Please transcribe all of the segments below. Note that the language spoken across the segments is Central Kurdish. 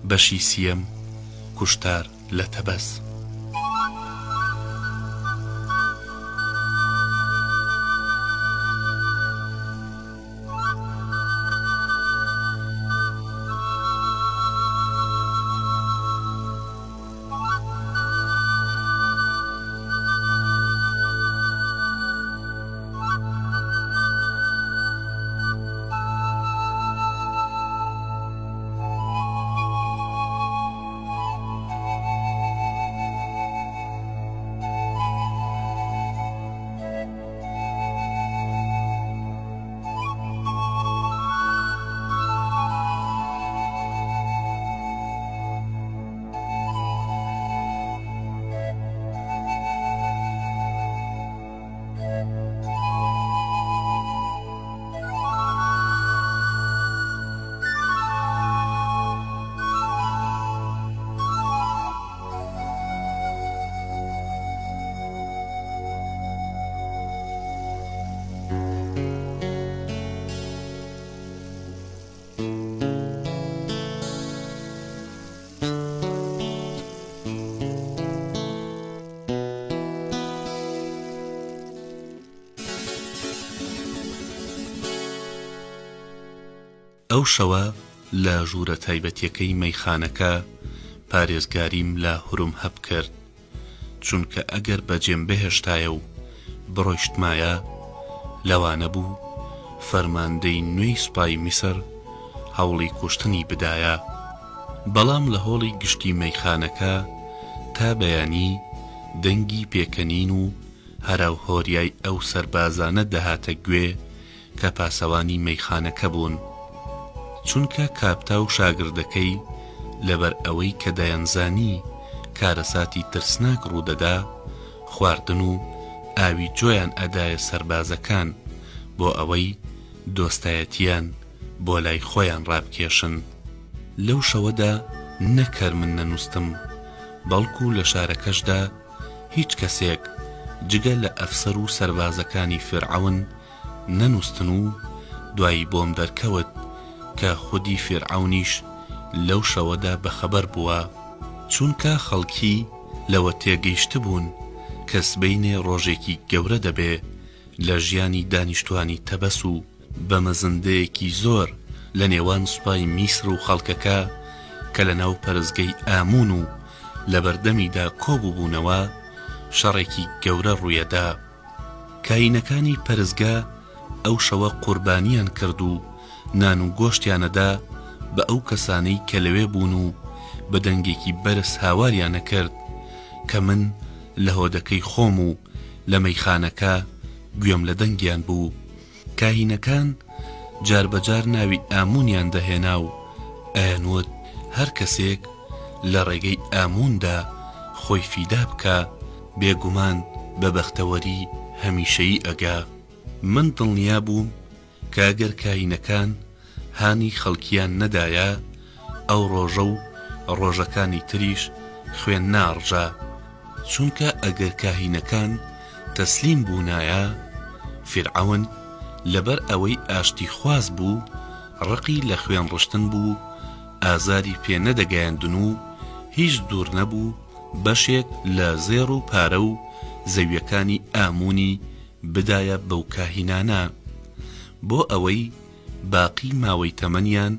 بەشی سیەم کوشتار لە تەبەس. ئەو شەوە لە ژوورە تایبەتیەکەی مەیخانەکە پارێزگاریم لە هوروم هەب کرد، چونکە ئەگەر بەجێم بهێشتایە و بڕۆیشتمایە لەوانە بوو فەرماندەی نوێی سوپای میسر هەوڵی کوشتنی بدایە. بەڵام لە هۆڵی گشتی مەیخانەکە تا بەیانی دەنگی پێکەنین و هەراوهۆریای ئەو سەربازانە دەهاتە گوێ کە پاسەوانی مەیخانەکە بوون، چونکە کاپتا و شاگردەکەی لەبەر ئەوەی کە دەیانزانی کارەساتی ترسناک ڕوودەدا خواردن و ئاوی جۆیان ئەدایە سەربازەکان بۆ ئەوەی دۆستایەتیان بۆ لای خۆیان ڕابکێشن. لەو شەوەدا نەکەر من نەنووستم، بەڵکو لە شارەکەشدا هیچ کەسێک جگە لە ئەفسەر و سەربازەکانی فیرعەون نەنووستن و دوایی بۆم دەرکەوت کە خودی فیرعەونیش لەو شەوەدا بەخەبەر بووە، چونکە خەڵکی لەوە تێگەیشت بوون کە سبەینێ ڕۆژێکی گەورە دەبێ لە ژیانی دانیشتوانی تەبەس و بەمەزندەیەکی زۆر لە نێوان سوپای میسر و خەڵکەکە کە لە ناو پەرستگەی ئامون و لە بەردەمیدا کۆبووبوونەوە شەڕێکی گەورە ڕوویەدا. کاینەکانی پەرستگا ئەو شەوە قوربانیان کرد و نان و گۆشتیانەدا بە ئەو کەسانەی کە لەوێ بوون و بە دەنگێکی بەرز هاواریانە کرد کە من لە هۆدەکەی خۆم و لە مەیخانەکە گوێم لە دەنگیان بوو. کاهینەکان جاربەجار ناوی ئامونیان دەهێنا و ئەیانوت هەر کەسێک لە ڕێگەی ئاموندا خۆی فیدا بکە بێگومان بە بەختەوەری هەمیشەیی ئەگا. من دڵنیا بووم کە ئەگەر کاهینەکان هانی خەڵکیان نەدایە ئەو ڕۆژە و ڕۆژەکانی تریش خوێن ناڕژا، چونکە ئەگەر کاهینەکان تەسلیم بوونایە فیرعەون لەبەر ئەوەی ئاشتی خواز بوو ڕقی لە خوێن ڕشتن بوو، ئازاری پێ نەدەگەیاندن و هیچ دوور نەبوو بەشێک لە زێڕ و پارە و زەویەکانی ئامونی بدایە بەو کاهینانە بۆ ئەوەی باقی ماوەی تەمەنیان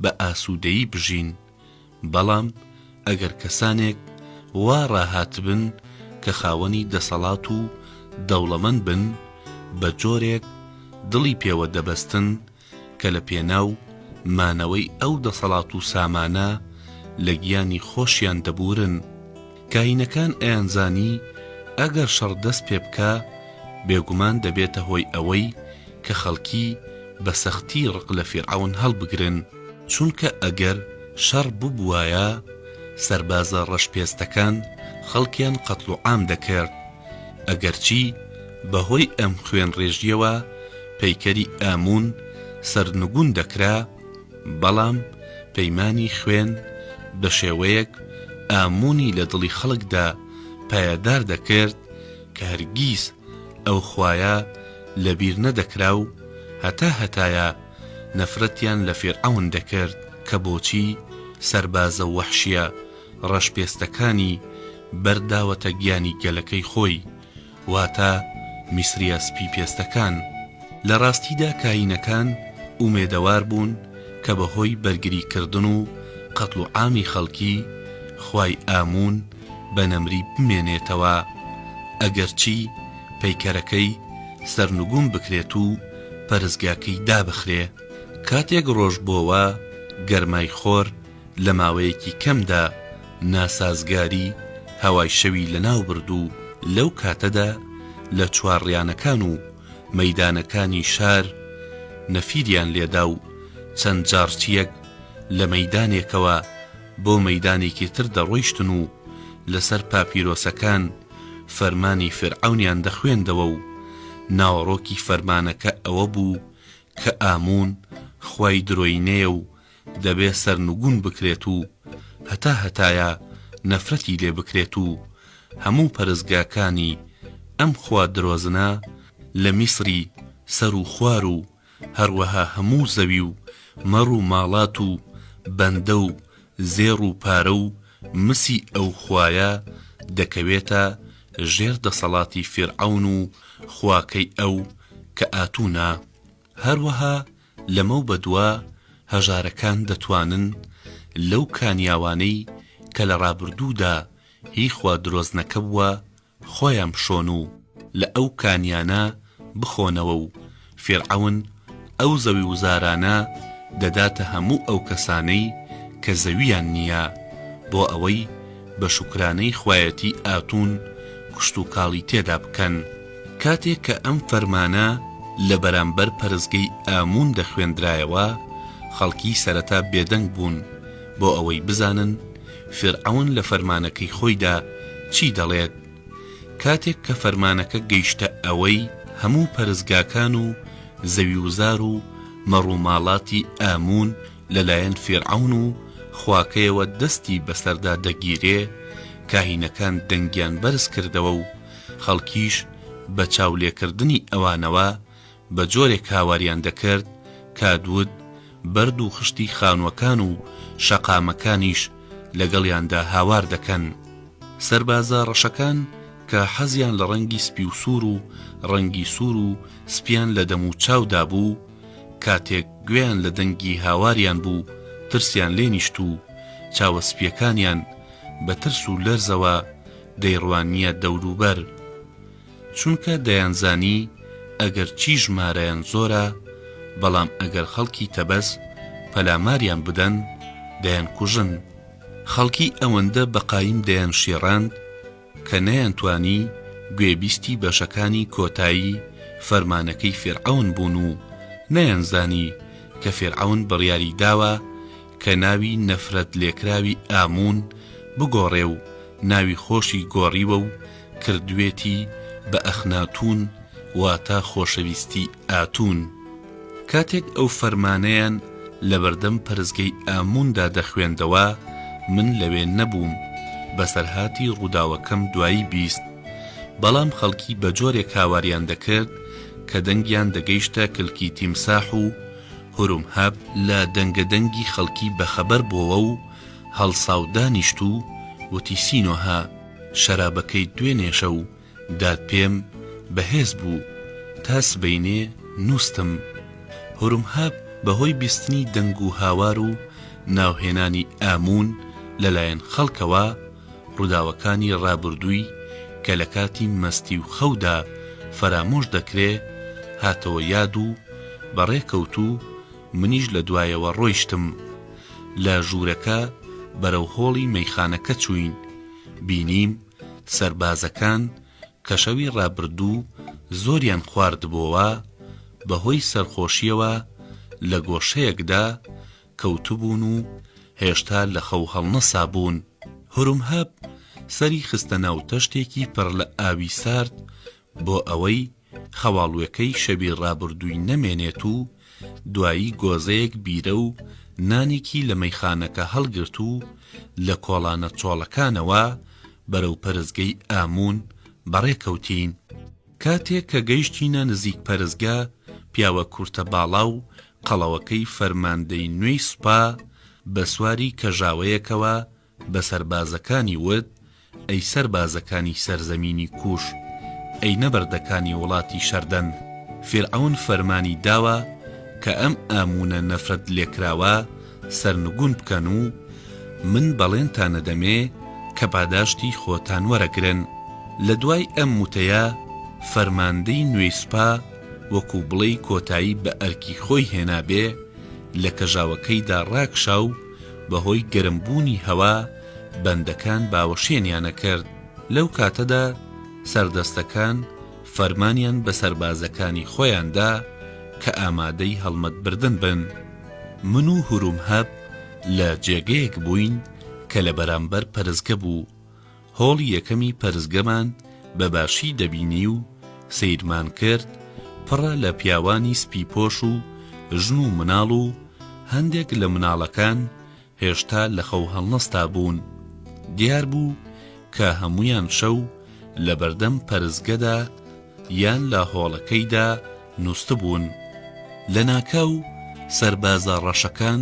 بە ئاسوودەیی بژین. بەڵام ئەگەر کەسانێک وا ڕاهاتبن کە خاوەنی دەسەڵات و دەوڵەمەند بن بە جۆرێک دڵی پێوە دەبەستن کە لە پێناو مانەوەی ئەو دەسەڵات و سامانە لە گیانی خۆشیان دەبورن. کاینەکان ئەیانزانی ئەگەر شەڕ دەست پێ بکە بێگومان دەبێتە هۆی ئەوەی کە خەڵکی بە سەختی ڕق لە فیرعەون هەڵبگرن، چونکە ئەگەر شەڕ ببوایە سەربازە ڕەشپێستەکان خەڵکیان قەتڵ و عام دەکرد، ئەگەرچی بەهۆی ئەم خوێن ڕێژیەوە پەیکەری ئامون سەرنگون دەکرا، بەڵام پەیمانی خوێن بە شێوەیەک ئامونی لە دڵی خەڵکدا پایەدار دەکرد کە هەرگیز ئەو خوایە لەبیر نەدەکرا و هەتا هەتایە نەفرەتیان لە فیرعەون دەکرد کە بۆچی سەربازە و وەحشیە ڕەشپێستەکانی بەرداوەتە گیانی گەلەکەی خۆی، واتە میسریە سپی پێستەکان. لە ڕاستیدا کاینەکان ئومێدەوار بوون کە بەهۆی بەرگریکردن و قەتڵ و عامی خەڵکی خوای ئامون بە نەمری بمێنێتەوە، ئەگەرچی پەیکەرەکەی سەرنگوم بکرێت و پەرستگاکەی دابخرێ. کاتێک ڕۆژ بۆوە گەرمای خۆر لە ماوەیەکی کەمدا ناسازگاری هەوای شەوی لەناو برد و لەو کاتەدا لە چوارڕیانەکان و مەیدانەکانی شار نەفیریان لێدا و چەند جارچیەک لە مەیدانێکەوە بۆ مەیدانێکی تر دەڕۆیشتن و لەسەر پاپیرۆسەکان فەرمانی فرعەونیان دەخوێندەوە و ناوەڕۆکی فەرمانەکە ئەوە بوو کە ئامون خوای درۆینەیە و دەبێ سەرنگون بکرێت و هەتایە نەفرەتی لێ بکرێت و هەموو پەرستگاکانی ئەم خوا درۆزنە لە میسری سەر و خوار و هەروەها هەموو زەوی و مەڕ و ماڵات و بەندە و زێڕ و پارە و مسی ئەو خوایە دەکەوێتە ژێر دەسەڵاتی فرعەون و خواکەی ئەو کە ئاتوونە. هەروەها لەمە بەدووە هەژارەکان دەتوانن لەو کانیاوانەی کە لە ڕابردوودا هی خوا درۆزنەکە بووە خۆیان بشۆن و لە ئەو کانیانە بخۆنەوە و فرعەون ئەو زەوی وزارانە دەداتە هەموو ئەو کەسانەی کە زەویان نییە بۆ ئەوەی بە شوکرانەی خوایەتی ئاتون کوشت و کاڵی تێدا بکەن. کاتێک کە ئەم فەرمانە لە بەرامبەر پەرستگەی ئامون دەخوێندرایەوە خەڵکی سەرەتا بێدەنگ بوون بۆ ئەوەی بزانن فرعەون لە فەرمانەکەی خۆیدا چی دەڵێت. کاتێک کە فەرمانەکە گەیشتە ئەوەی هەموو پەرستگاکان و زەوی وزار و مەڕووماڵاتی ئامون لەلایەن فرعەون و خواکەیەوە دەستی بەسەردا دەگیرێ، کاهینەکان دەنگیان بەرز کردەوە و خەڵکیش بە چاولێکردنی ئەوانەوە بە جۆرێک هاواریان دەکرد کادود بەرد و خشتی خانووەکان و شەقامەکانیش لەگەڵیاندا هاوار دەکەن. سەربازە ڕەشەکان کە حەزیان لە ڕەنگی سپی و سوور و ڕەنگی سوور و سپیان لە دەم و چاودا بوو، کاتێک گوێیان لە دەنگی هاواریان بوو ترسیان لێ نیشت و چاوە سپیەکانیان بە ترس و لەرزەوە دەیڕوانیە دەوروبەر، چونکە دەیانزانی ئەگەر چی ژمارەیان زۆرە، بەڵام ئەگەر خەڵکی تەبەس پەلاماریان بدەن دەیان کوژن. خەڵکی ئەوەندە بەقایم دەیان شێڕاند کە نەیانتوانی گوێبیستی بەشەکانی کۆتایی فەرمانەکەی فرعەون بوون و نەیانزانی کە فرعەون بڕیاری داوە کە ناوی نەفرەت لێکراوی ئامون بگۆڕێ و ناوی خۆشی گۆڕیوە و کردوێتی بە ئەخناتون واتە خۆشەویستی ئاتون. کاتێک ئەو فەرمانەیان لە بەردەم پەرستگەی ئاموندا دەخوێندەوە من لەوێ نەبووم، بەسەرهاتی ڕووداوەکەم دوایی بیست، بەڵام خەڵکی بە جۆرێک هاواریان دەکرد کە دەنگیان دەگەیشتە کلکی تیمساح و هورمهاب لە دەنگەدەنگی خەڵکی بەخەبەر بۆوە و هەڵساو دانیشت و وتی سینۆها شەرابەکەی دوێنێشە و داد پێم بەهێز بوو تا سبەینێ نووستم. هورمهاب بەهۆی بیستنی دەنگ و هاوار و ناوهێنانی ئامون لەلایەن خەڵکەوە ڕووداوەکانی ڕابردووی کە لە کاتی مەستی و خەودا فەرامۆش دەکرێ هاتەوە یاد و بەڕێکەوت و منیش لە دوایەوە ڕۆیشتم. لە ژوورەکە بەرەو هۆڵی مەیخانەکە چوین، بینیم سەربازەکان کە شەوی ڕابردوو زۆریان خواردبووە بەهۆی سەرخۆشیەوە لە گۆشەیەکدا کەوتبوون و هێشتا لە خەو هەڵنەسابوون. هورمهاب سەری خستە ناو تەشتێکی پڕ لە ئاوی سارد بۆ ئەوەی خەواڵوەکەی شەوی ڕابردووی نەمێنێت و دوایی گۆزەیەک بیرە و نانێکی لە مەیخانەکە هەڵگرت و لە کۆڵانە چۆڵەکانەوە بەرەو پەرستگەی ئامون بەڕێکەوتین. کاتێک کە گەیشتینە نزیک پەرستگا، پیاوە کورتە باڵا و قەڵەوەکەی فەرماندەی نوێی سوپا بە سواری کەژاوەیەکەوە بە سەربازەکانی وت: ئەی سەربازەکانی سەرزەمینی کوش، ئەی نەبەردەکانی وڵاتی شەردەن، فیرعەون فەرمانی داوە کە ئەم ئامونە نەفرەت لێکراوە سەرنگون بکەن و من بەڵێنتانە دەمێ کە پاداشتی خۆتان وەرەگرن. لە دوای ئەم وتەیە فەرماندەی نوێی سوپا وەکو بڵێی کۆتایی بە ئەرکی خۆی هێنابێ لە کەژاوەکەیدا ڕاکشا و بەهۆی گەرمبوونی هەوا بەندەکان باوەشێنیانە کرد. لەو کاتەدا سەردەستەکان فەرمانیان بە سەربازەکانی خۆیاندا کە ئامادەی هەڵمەت بردن بن. من و هورومهەب لە جێگەیەک بووین کە لە بەرامبەر پەرزگە بوو. هۆڵی یەکەمی پەرزگەمان بەباشی دەبینی و سەیرمان کرد، پڕە لە پیاوانی سپیپۆش و ژن و مناڵ و هەندێک لە مناڵەکان هێشتا لە خەو هەڵنەستا بوون. دیار بوو کە هەمویان شەو لە بەردەم پەرزگەدا یان لە هۆڵەکەیدا نووست بوون. لە ناکاو سەربازە ڕەشەکان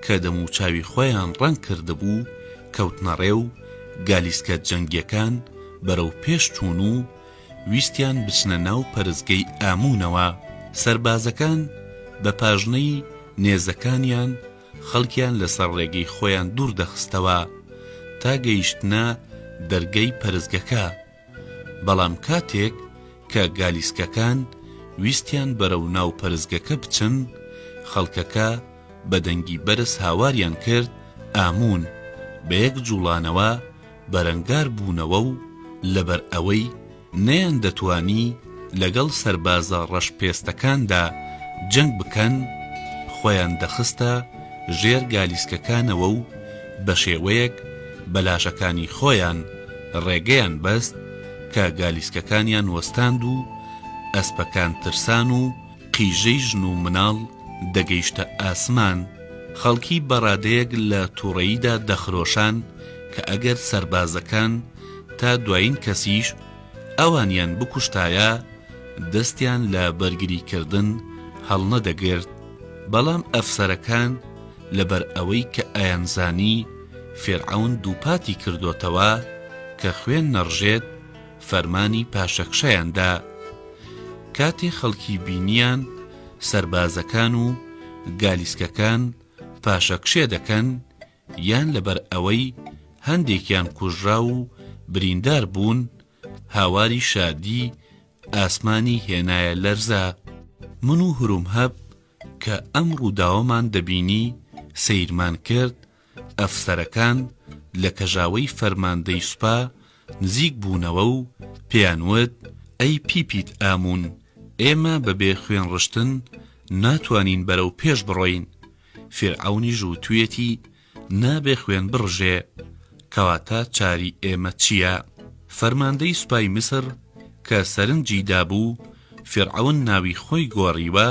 کە دەموچاوی خۆیان ڕەنگ کردبوو کەوتنە ڕێو، گالیسکە جەنگیەکان بەرەو پێش چوون و ویستیان بچنە ناو پەرزگەی ئامونەوە. سەربازەکان بە پاژنەی نێزەکانیان خەڵکیان لەسەر ڕێگەی خۆیان دوور دەخستەوە تا گەیشتنە دەرگەی پەرزگەکە. بەڵام کاتێک کە گالیسکەکان ویستیان بەرەو ناو پەرزگەکە بچن، خەڵکەکە بە دەنگی بەرز هاواریان کرد ئامون، بە یەک جوڵانەوە بەرەنگار بوونەوە و لەبەر ئەوەی نەیان دەتوانی لەگەڵ سەربازە ڕەشپێستەکاندا جەنگ بکەن، خۆیان دەخستە ژێر گالیسکەکانەوە و بە شێوەیەک بەلاشەکانی خۆیان ڕێگەیان بەست کە گالیسکەکانیان وەستاند و ئەسپەکان ترسان و قیژەی ژن و مناڵ دەگەیشتە ئاسمان. خەڵکی بەڕادەیەک لە تووڕەییدا دەخرۆشان کە ئەگەر سەربازەکان تا دوایین کەسیش ئەوانیان بکوشتایە دەستیان لە بەرگریکردن هەڵنەدەگرت. بەڵام ئەفسەرەکان لەبەر ئەوەی کە ئەیانزانی فیرعەون دووپاتی کردوتەوە کە خوێن نەڕژێت، فەرمانی پاشەکشەیاندا. کاتێ خەڵکی بینیان سەربازەکان و گالیسکەکان پاشەکشێ دەکەن یان لەبەر ئەوەی هەندێکیان کوژرا و بریندار بوون، هاواری شادی ئاسمانی هێنایە لەرزە. من و هورومهەب کە ئەم ڕووداوەمان دەبینی سەیرمان کرد، ئەفسەرەکان لە کەژاوەی فەرماندەی سوپا نزیک بوونەوە و پێیانوت: ئەی پیپیت ئامون، ئێمە بەبێ خوێن ڕشتن ناتوانین بەرەو پێش بڕۆین. فیرعەونیش وتوویەتی نابێ خوێن بڕژێ، کەواتە چاری ئێمە چییە؟ فەرماندەی سوپای میسر کە سەرنجی دابوو فیرعەون ناوی خۆی گۆڕیوە،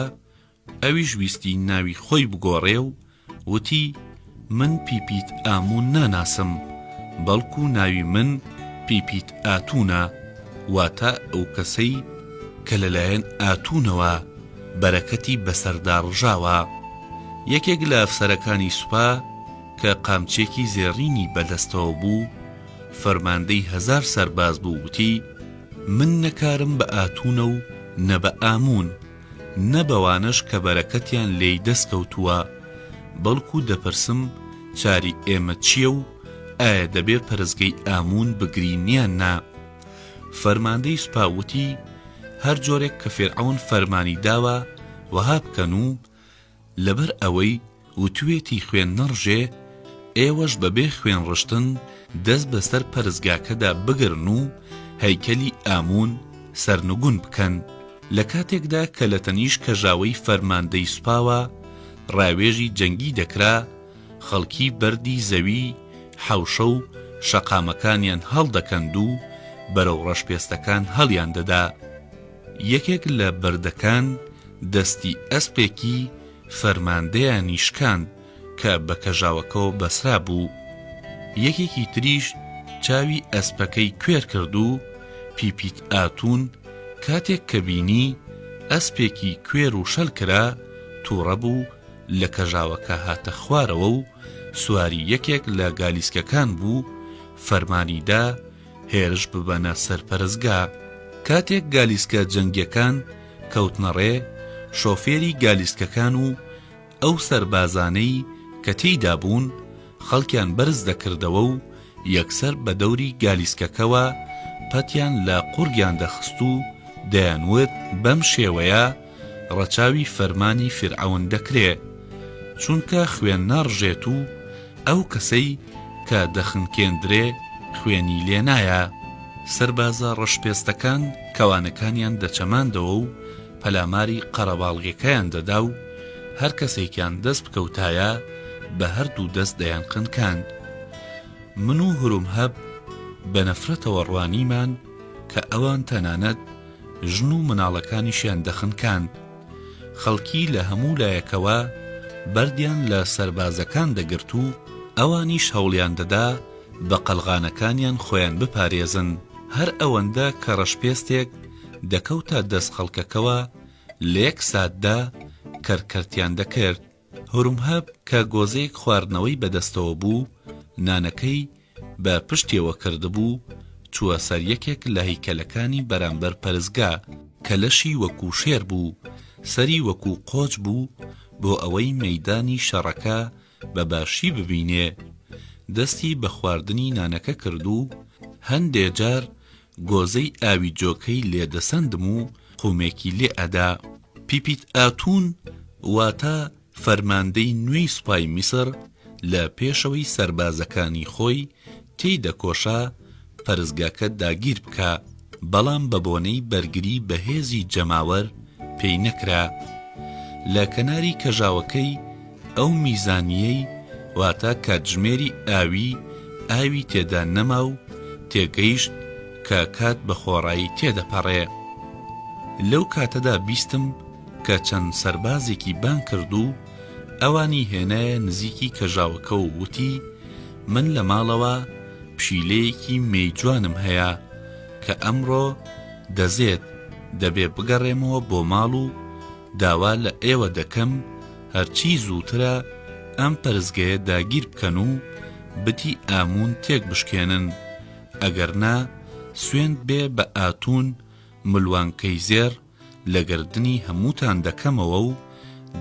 ئەویش ویستی ناوی خۆی بگۆڕێ و وتی: من پیپیت ئامون ناناسم، بەڵکو ناوی من پیپیت ئاتونە، واتە ئەو کەسەی کە لەلایەن ئاتونەوە بەرەکەتی بەسەردا ڕژاوە. یەکێک لە ئەفسەرەکانی سوپا کە قامچێکی زێڕینی بەدەستەوە بوو، فەرماندەی 1000 سەرباز بوو، وتی: من نەکارم بە ئاتونە و نە بە ئامون، نە بەوانش کە بەرەکەتیان لێی دەستکەوتووە، بەڵکو دەپرسم چاری ئێمە چییە و ئایا دەبێ پەرزگەی ئامون بگرینیان نا؟ فەرماندەی سوپا وتی: هەر جۆرێک کە فیرعەون فەرمانی داوە وەها بکەن و لەبەر ئەوەی وتوێتی خوێن نەڕژێ، ئێوەش بەبێ خوێن ڕشتن دەست بەسەر پەرزگاکەدا بگرن و هەیکەلی ئامون سەرنگون بکەن. لە کاتێکدا کە لە تەنیش کەژاوەی فەرماندەی سوپاوە ڕاوێژی جەنگی دەکرا، خەڵکی بەردی زەوی حەوشە و شەقامەکانیان هەڵدەکەند و بەرەو ڕەشپێستەکان هەڵیان دەدا. یەکێک لە بەردەکان دەستی ئەسپێکی فەرماندەیان نیشکاند کە بە کەژاوەکەوە بەسرا بوو. یەکێکی تریش چاوی ئەسپەکەی کوێر کرد و پیپیت ئاتون کاتێک کە بینی ئەسپێکی کوێر و شەل کرا، تووڕە بوو لە کەژاوەکە هاتە خوارەوە و سواری یەکێک لە گالیسکەکان بوو، فەرمانیدا هێرش ببەنە سەرپەرزگا. کاتێک گالیسکە جەنگیەکان کەوتنەڕێ، شۆفێری گالیسکەکان و ئەو سەربازانەی کە تێیدا بوون خەڵکیان بەرز دەکردەوە و یەکسەر بە دەوری گالیسکەکەوە پەتیان لە قورگیان دەخست و دەیانوت بەم شێوەیە ڕەچاوی فەرمانی فیرعەون دەکرێ، چونکە خوێن ناڕژێت و ئەو کەسەی کە دەخنکێندرێ خوێنی لێ نایە. سەربازە ڕەشپێستەکان کەوانەکانیان دەچەماندەوە و پەلاماری قەرەباڵغیەکەیان دەدا و هەر کەسێکیان دەست بکەوتایە بە هەردوو دەست دەیان قنکاند. من و هورمهەب بە نەفرەتەوە ڕوانیمان کە ئەوان تەنانەت ژن و مناڵەکانیشیان دەخنکاند. خەڵکی لە هەموو لایەکەوە بەردیان لە سەربازەکان دەگرت و ئەوانیش هەوڵیان دەدا بە قەلغانەکانیان خۆیان بپارێزن. هەر ئەوەندە کە ڕەشپێستێک دەکەوتە دەست خەڵکەکەوە لە یەک ساتدا کەرکەرتیان دەکرد. هورمهەب کە گۆزەیەک خواردنەوەی بەدەستەوە بوو، نانەکەی بە پشتیەوە کردبوو، چووە سەر یەکێک لە هەیکەلەکانی بەرامبەر پەرزگا کە لەشی وەکو شێر بوو، سەری وەکو قۆچ بوو، بۆ ئەوەی مەیدانی شەڕەکە بە باشی ببینێ. دەستی بە خواردنی نانەکە کرد و هەندێ جار گۆزەی ئاوی جۆکەی لێدەسەندم و قومێکی لێ ئەدا. پیپیت ئاتون واتە فەرماندەی نوێی سوپای میسر لە پێشەوەی سەربازەکانی خۆی تێیدەکۆشا پەرزگاکە داگیر بکە، بەڵام بە بۆنەی بەرگری بەهێزی جەماوەر پێی نەکرا. لە کەناری کەژاوەکەی ئەو میزانیەی واتە کاتژمێری ئاوی تێدا نەما و تێگەیشت کە کات بە خۆڕایی تێدەپەڕێ. لەو کاتەدا بیستم کە چەند سەربازێکی بان کرد و ئەوانی هێنایە نزیکی کەژاوەکە و وتی من لە ماڵەوە پشیلەیەکی مێیجوانم هەیە کە ئەمڕۆ دەزێت، دەبێ بگەڕێمەوە بۆ ماڵ و داوا لە ئێوە دەکەم هەرچی زووترە ئەم پەرزگەیە داگیر بکەن و بتی ئامون تێک بشکێنن، ئەگەرنا سوێند بێ بە ئاتون ملوانکەی زێر لە گردنی هەمووتان دەکەمەوە و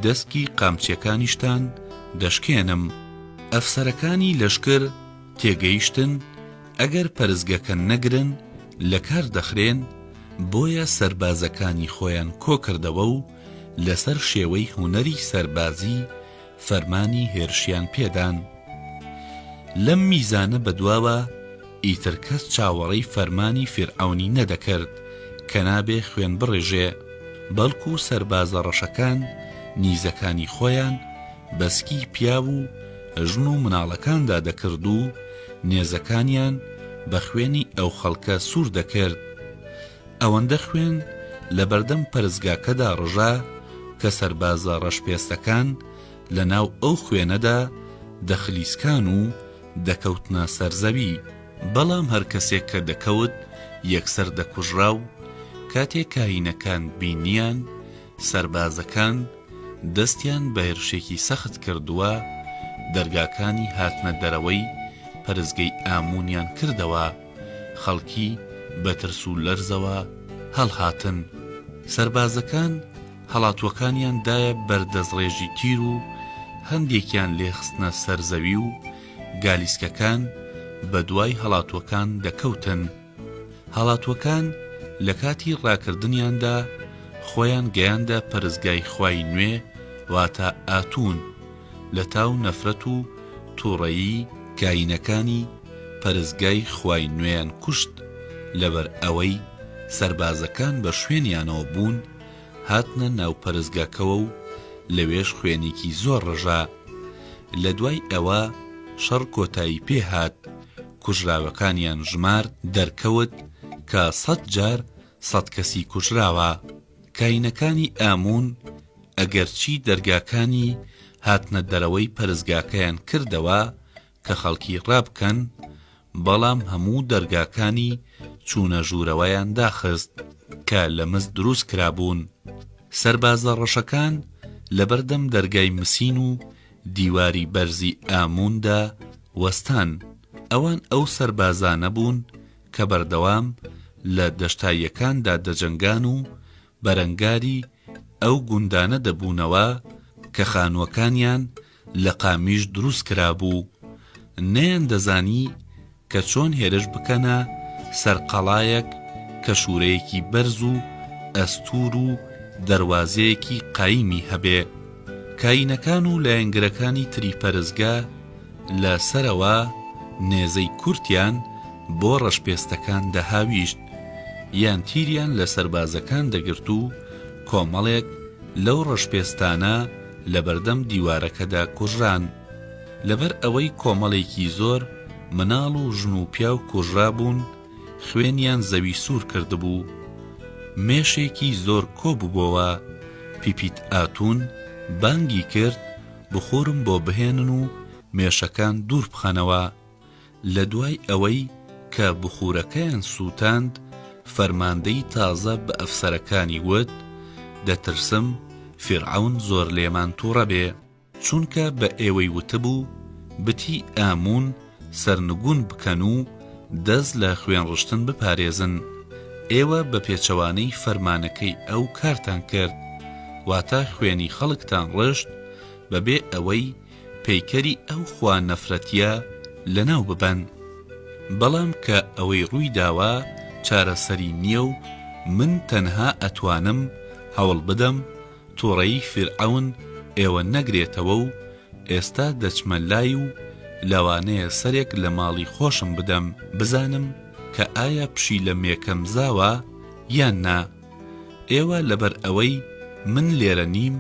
دەستکی قامچیەکانیشتان دەشکێنم. ئەفسەرەکانی لەشکر تێگەیشتن ئەگەر پەرزگەکە نەگرن لە کار دەخرێن، بۆیە سەربازەکانی خۆیان کۆ کردەوە و لەسەر شێوەی هونەری سەربازی فەرمانی هێرشیان پێدان. لەم میزانە بەدواوە ئیتر کەس چاوەڕێی فەرمانی فیرعەونی نەدەکرد کە نابێ خوێن بڕێژێ، بەڵکو سەربازە ڕەشەکان نیزەکانی خۆیان بەسکی پیاو و ژن و مناڵەکاندا دەکرد و نێزەکانیان بە خوێنی ئەو خەڵکە سوور دەکرد. ئەوەندە خوێن لە بەردەم پەرزگاکەدا ڕژا کە سەربازە ڕەشپێستەکان لە ناو ئەو خوێنەدا دەخلیسکان و دەکەوتنە سەرزەوی، بەڵام هەر کەسێک کە دەکەوت یەکسەر دەکوژرا و کاتێک کاهینەکان بینیان سەربازەکان دەستیان بە هێرشێکی سەخت کردووە، دەرگاکانی هاتنە دەرەوەی پەرزگەی ئامونیان کردەوە، خەڵکی بە ترس و لەرزەوە هەڵهاتن. سەربازەکان هەڵاتوەکانیان دایە بەردەستڕێژی تیر و هەندێکیان لێخستنە سەرزەوی و گالیسکەکان بە دوای هەڵاتوەکان دەکەوتن. هەڵاتوەکان لە کاتی ڕاکردنیاندا خۆیان گەیاندە پەرزگای خوای نوێ واتە ئاتون، لە تاو نەفرەت و تووڕەیی کاینەکانی پەرزگای خوای نوێیان کوشت. لەبەر ئەوەی سەربازەکان بە شوێنیانەوە بوون، هاتنە ناو پەرزگاکەوە و لەوێش خوێنێکی زۆر ڕژا. لە دوای ئەوە شەڕ کۆتایی پێهات، کوژراوەکانیان ژمارد دەرکەوت کە 100 جار 100 کەسی کوژراوە. کاینەکانی ئامون ئەگەرچی دەرگاکانی هاتنە دەرەوەی پەرزگاکەیان کردەوە کە خەڵکی ڕابکەن، بەڵام هەموو دەرگاکانی چوونە ژوورەوەیان داخست کە لە مزد دروست کرابوون. سەربازە ڕەشەکان لە بەردەم دەرگای مسین و دیواری بەرزی ئاموندا وەستان. ئەوان ئەو سەربازانە بوون کە بەردەوام لە دەشتاییەکاندا دەجەنگان و بەرەنگاری ئەو گوندانە دەبوونەوە کە خانووەکانیان لە قامیش دروست کرابوو. نەیان دەزانی کە چۆن هێرش بکەنە سەر قەڵایەک کە شوورەیەکی بەرز و ئەستور و دەروازەیەکی قایمی هەبێ. کاینەکان و لایەنگرەکانی تری پەرزگا لە سەرەوە نێزەی کورتیان بۆ ڕەشپێستەکان دەهاویشت، یان تیریان لە سەربازەکان دەگرت و کۆمەڵێک لەو ڕەشپێستانە لە بەردەم دیوارەکەدا کوژران. لەبەر ئەوەی کۆمەڵێکی زۆر مناڵ و ژن و پیا و کوژرا بوون، خوێنیان زەوی سوور کردبوو. مێشێکی زۆر کۆبووبەوە. پیپیت ئاتون بانگی کرد بخۆرم بۆ بهێنن و مێشەکان دوور بخەنەوە. لە دوای ئەوەی کە بخورەکەیان سووتاند، فەرماندەی تازە بە ئەفسەرەکانی وت: دەترسم فیرعەون زۆر لێمان تووڕە بێ، چونکە بە ئێوەی وتبوو بتی ئامون سەرنگون بکەن و دەست لە خوێن ڕشتن بپارێزن. ئێوە بە پێچەوانەی فەرمانەکەی ئەو کارتان کرد، واتە خوێنی خەڵکتان ڕشت بەبێ ئەوەی پەیکەری ئەو خوا نەفرەتیە لەناو ببەن. بەڵام کە ئەوەی ڕووی داوە چارەسەری نییە و من تەنها ئەتوانم هەوڵ بدەم تووڕەیی فیرعەون ئێوە نەگرێتەوە و ئێستا دەچمە لای و لەوانەیە سەرێک لە ماڵی خۆشم بدەم، بزانم کە ئایا پشی لە مێکەم زاوە یان نا. ئێوە لەبەر ئەوەی من لێرە نیم،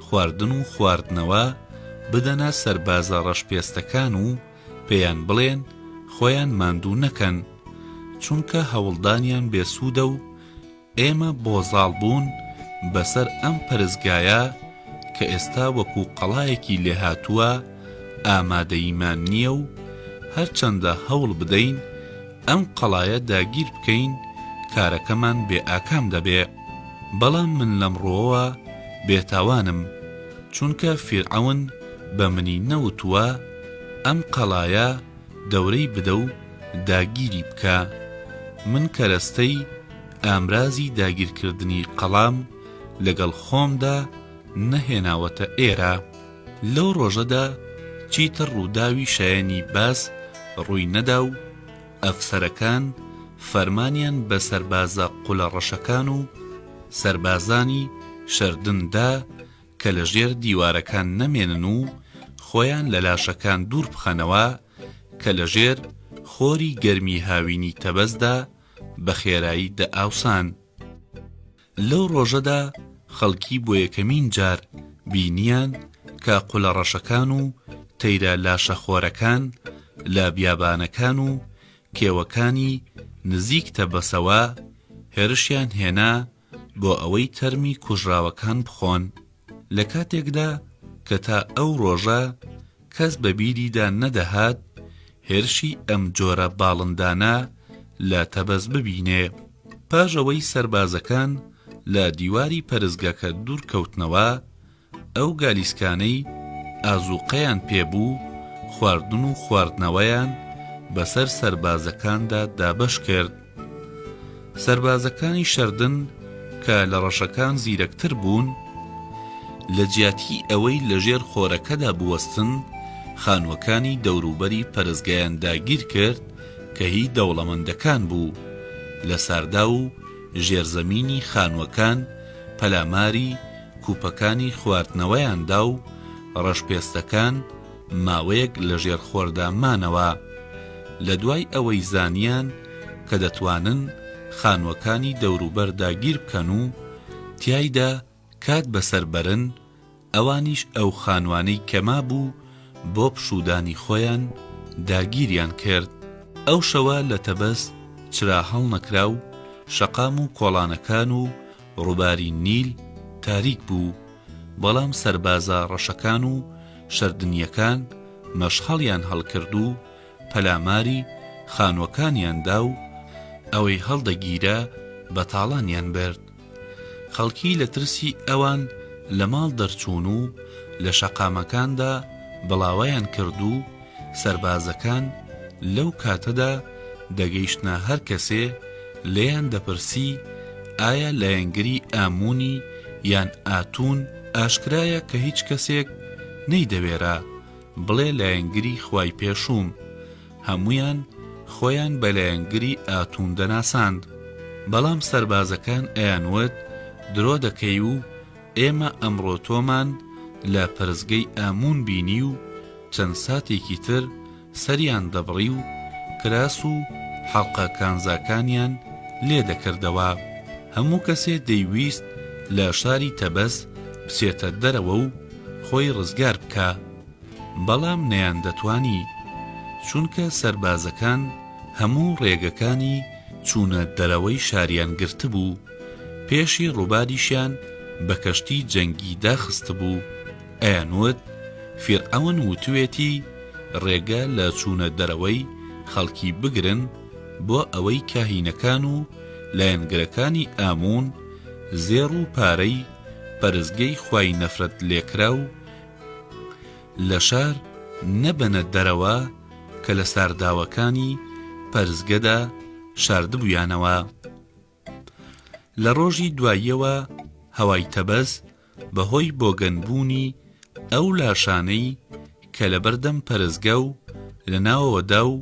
خواردن و خواردنەوە بدەنە سەربازە ڕەشپێستەکان و پێیان بڵێن خۆیان ماندوو نەکەن، چونکە هەوڵدانیان بێسوودە و ئێمە بۆزاڵ بوون بەسەر ئەم پەرزگایە کە ئێستا وەکو قەڵایەکی لێهاتووە ئامادەیمان نییە و هەرچەندە هەوڵ بدەین ئەم قەڵایە داگیر بکەین کارەکەمان بێ ئاکام دەبێ. بەڵام من لەمڕۆوە بێتاوانم، چونکە فیرعەون بە منی نەوتووە ئەم قەڵایە دەورەی بدە و داگیری بکە. من کەرەستەی ئامرازی داگیرکردنی قەڵام لەگەڵ خۆمدا نەهێناوەتە ئێرە. لەو ڕۆژەدا چیتر ڕووداوی شایانی باس ڕووی نەدا و ئەفسەرەکان فەرمانیان بە سەربازە قولە ڕەشەکان و سەربازانی شەردندا کە لە ژێر دیوارەکان نەمێنن و خۆیان لە لاشەکان دوور بخەنەوە کە لە ژێر خۆری گەرمی هاوینی تەبەزدا بە خێرایی دەئاوسان. لەو ڕۆژەدا خەڵکی بۆ یەکەمین جار بینیان کە قولە ڕەشەکان و تەیرە لاشەخۆرەکان لە بیابانەکان و کێوەکانی نزیک تەبەسەوە هێرشیان هێنا بۆ ئەوەی تەرمی کوژراوەکان بخۆن. لە کاتێکدا کە تا ئەو ڕۆژە کەس بە بیریدا نەدەهات هێرشی ئەم جۆرە باڵندانە لە تەبەز ببینێ. پاژەوەی سەربازەکان لە دیواری پەرزگاکە دوور کەوتنەوە، ئەو گالیسکانەی ئازوقەیان پێبوو خواردن و خواردنەوەیان بەسەر سەربازەکاندا دابەش کرد. سەربازەکانی شەردن کە لە ڕەشەکان زیرەکتر بوون، لە جیاتی ئەوەی لە ژێر خۆرەکەدا بوەستن خانووەکانی دەوروبەری پەرزگایان داگیر کرد کە هی دەوڵەمەندەکان بوو. لە ساردا و ژێرزەمینی خانووەکان پەلاماری کوپەکانی خواردنەوەیاندا و ڕەشپێستەکان ماوەیەک لە ژێر خۆردا مانەوە. لە دوای ئەوەی زانیان کە دەتوانن خانووەکانی دەوروبەر داگیر بکەن و تیایدا کات بەسەربەرن، ئەوانیش ئەو خانوانەی کەما بوو بۆ پشودانی خۆیان داگیریان کرد. ئەو شەوە لە تەبەس چرا هەڵ نەکرا و شەقام و کۆڵانەکان و ڕووباری نیل تاریک بوو. بەڵام سەربازە ڕەشەکان و شەردنیەکان مەشخەڵیان هەڵکرد و پەلاماری خانووەکانیاندا و ئەوەی هەڵدەگیرە بەتاڵانیان برد. خەڵکی لە ترسی ئەوان لە ماڵ دەرچوون و لە شەقامەکاندا بڵاوەیان کرد و سەربازەکان لەو کاتەدا دەگەیشتنە هەر کەسێ لێیان دەپرسی ئایا لایەنگری ئامونی یان ئاتون ئاشکرایە کە هیچ کەسێک نەیدەوێرا بڵێ لایەنگری خوای پێشووم. هەمویان خۆیان بە لایەنگری ئاتون دەناساند. بەڵام سەربازەکان ئەیانوت درۆ دەکەی و ئێمە ئەمڕۆ تۆمان لە پەرزگەی ئامون بینی و چەند ساتێکی تر سەریان دەبڕی و کراس و حەڵقە کانزاکانیان لێ دەکردەوە. هەموو کەسێ دەیویست لە شاری تەبەس بچێتە دەرەوە و خۆی ڕزگار بکە، بەڵام نەیان دەتوانی، چونکە سەربازەکان هەموو ڕێگەکانی چوونە دەرەوەی شاریان گرتبوو. پێشی ڕووباریشیان بە کەشتی جەنگی داخستبوو. ئەیانوت فیرعەون وتوێتی ڕێگە لە چوونە دەرەوەی خەڵکی بگرن بۆ ئەوەی کاهینەکان و لایەنگرەکانی ئامون زێڕ و پارەی پەرزگەی خوای نەفرەت لێکرا و لە شار نەبەنە دەرەوە کە لە سارداوەکانی پەرزگەدا شاردبوویانەوە. لە ڕۆژی دواییەوە هەوای تەبەز بەهۆی بۆگەنبوونی ئەو لاشانەی کە لە بەردەم پەرزگە و لە ناوەوەدا و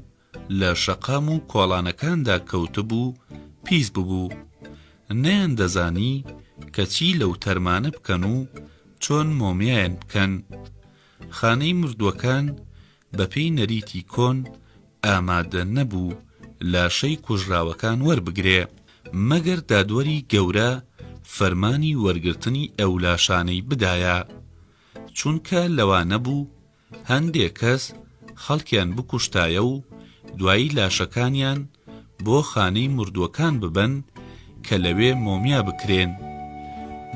لە شەقام و کۆڵانەکاندا کەوتبوو پیس ببوو. نەیان دەزانی کە چی لەو تەرمانە بکەن و چۆن مۆمیایان بکەن. خانەی مردووەکان بەپێی نەریتی کۆن ئامادە نەبوو لاشەی کوژراوەکان وەربگرێ مەگەر دادوەری گەورە فەرمانی وەرگرتنی ئەو لاشانەی بدایە، چونکە لەوە نەبوو هەندێک کەس خەڵکیان بکوشتایە و دوایی لاشەکانیان بۆ خانەی مردووەکان ببەن کە لەوێ مۆمیا بکرێن.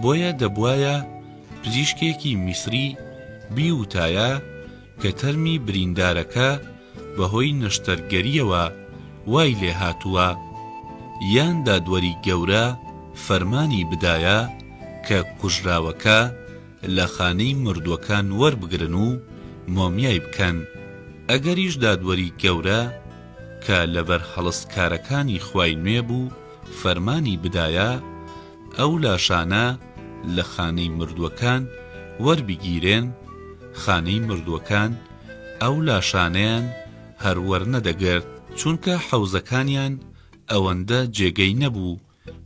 بۆیە دەبوایە پزیشکێکی میسری بیوتایە کە تەرمی بریندارەکە بەهۆی نەشتەرگەریەوە وای لێ هاتووە، یان دادوەری گەورە فەرمانی بدایە کە کوژراوەکە لە خانەی مردووەکان وەربگرن و مۆمیای بکەن. ئەگەریش دادوەری گەورە کە لەبەر هەڵستکارەکانی خوای نوێ بوو فەرمانی بدایە ئەو لاشانە لە خانەی مردووەکان وەربگیرێن، خانەی مردووەکان ئەو لاشانەیان هەروەر نەدەگرت، چونکە حەوزەکانیان ئەوەندە جێگەی نەبوو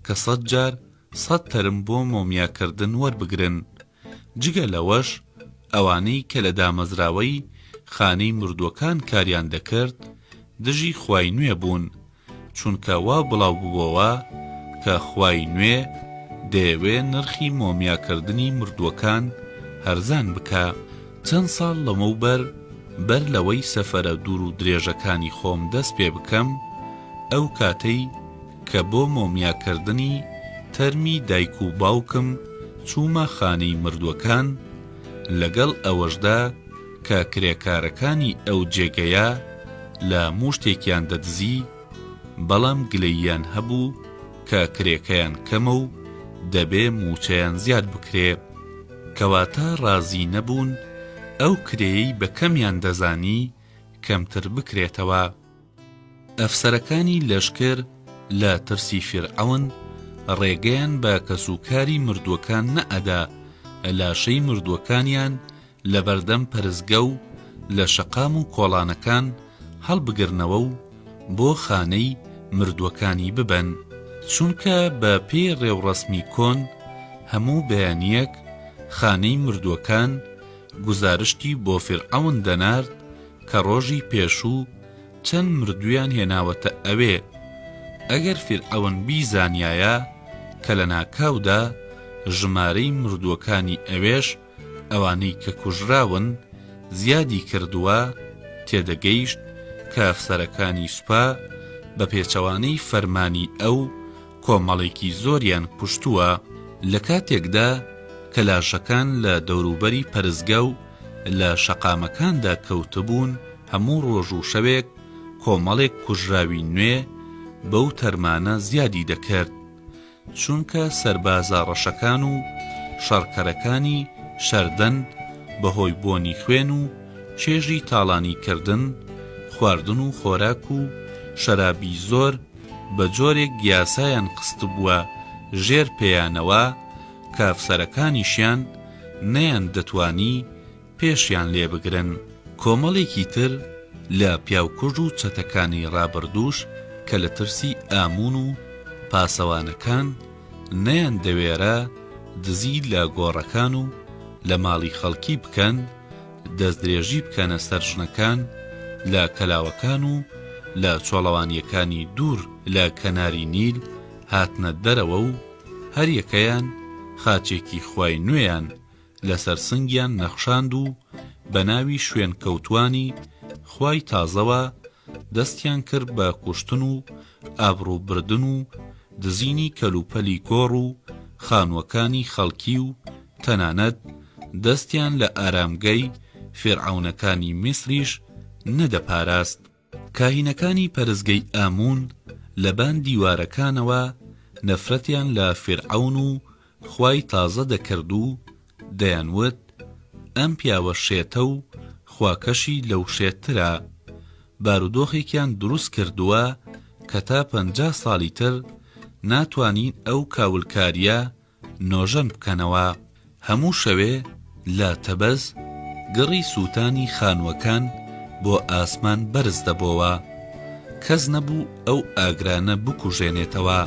کە 100 جار 100 تەرم بۆ مۆمیاکردن وەربگرن. جگە لەوەش ئەوانەی کە لە دامەزراوەی خانەی مردووەکان کاریان دەکرد دژی خوای نوێ بوون، چونکە وا بڵاو بووەوە کە خوای نوێ دەیەوێ نرخی مۆمیاکردنی مردووەکان هەرزان بکە. چەند ساڵ لەمەوبەر بەر لەوەی سەفەرە دوور و درێژەکانی خۆم دەست پێ بکەم، ئەو کاتەی کە بۆ مۆمیاکردنی تەرمی دایک و باوکم چوومە خانەی مردووەکان، لەگەڵ ئەوەشدا کە کرێکارەکانی ئەو جێگەیە لە موشتێکیان دەدزی، بەڵام گلەییان هەبوو کە کرێکەیان کەمە و دەبێ موچەیان زیاد بکرێ، کەواتە ڕازی نەبوون ئەو کرێیەی بە کەمیان دەزانی کەمتر بکرێتەوە. ئەفسەرەکانی لەشکر لە ترسی فیرعەون ڕێگەیان بە کەسوکاری مردووەکان نەئەدا لاشەی مردووەکانیان لە بەردەم پەرزگە و لە شەقام و کۆڵانەکان هەڵبگرنەوە و بۆ خانەی مردووەکانی ببەن، چونکە بە پێی ڕێوڕەسمی کۆن هەموو بەیانیەک خانەی مردووەکان گزارشتی بۆ فیرعەون دەنارد کە ڕۆژی پێشوو چەند مردویان هێناوەتە ئەوێ. ئەگەر فیرعەون بیزانیایە کە لە ناکاودا ژمارەی مردووەکانی ئەوێش ئەوانەی کە کوژراون زیادی کردووە، تێدەگەیشت کە ئەفسەرەکانی سوپا بە پێچەوانەی فەرمانی ئەو کۆمەڵێکی زۆریان کوشتووە. لە کاتێکدا کە لاشەکان لە دەوروبەری پەرزگە و لە شەقامەکاندا کەوتبوون، هەموو ڕۆژ و شەوێک کۆمەڵێک کوژراوی نوێ بەو تەرمانە زیادی دەکرد، چونکە سەربازە ڕەشەکان و شەڕکەرەکانی شەردەند بەهۆی بۆنی خوێن و چێژی تاڵانیکردن، خواردن و خۆراک و شەرابی زۆر بە جۆرێک گیاسایان قست بووە ژێر پێیانەوە کە ئەفسەرەکانیشیان نەیان دەتوانی پێشیان لێ بگرن. کۆمەڵێکی تر لە پیاوکوژ و چەتەکانی ڕابردووش کە لە ترسی ئامون و پاسەوانەکان نەیان دەوێرە دزی لە گۆڕەکان و لە ماڵی خەڵکی بکەن، دەستدرێژی بکەنە سەر ژنەکان لە کەلاوەکان و لە چۆڵەوانیەکانی دوور لە کەناری نیل هاتنە دەرەوە و هەر یەکەیان خاچێکی خوای نوێیان لەسەر سنگیان نەخشاند و بە ناوی شوێن کەوتوانی خوای تازەوە دەستیان کرد بە کوشتن و ئابڕووبردن و دزینی کەلوپەلی گۆڕ و خانووەکانی خەڵکی و تەنانەت دەستیان لە ئارامگەی فێرعەونەکانی میسریش نەدەپاراست. کاهینەکانی پەرستگەی ئامون لەبان دیوارەکانەوە نەفرەتیان لە فێرعەون و خوای تازە دەکرد و دەیانوت ئەم پیاوە شێتە و خواکەشی لەو شێترە. بارودۆخێکیان دروست کردووە کە تا 50 ساڵی تر ناتوانین ئەو کاولکاریە نۆژەن بکەنەوە. هەموو شەوێ لە تەبەز گڕی سووتانی خانووەکان بۆ ئاسمان بەرز دەبۆوە، کەس نەبوو ئەو ئاگرانە بکوژێنێتەوە.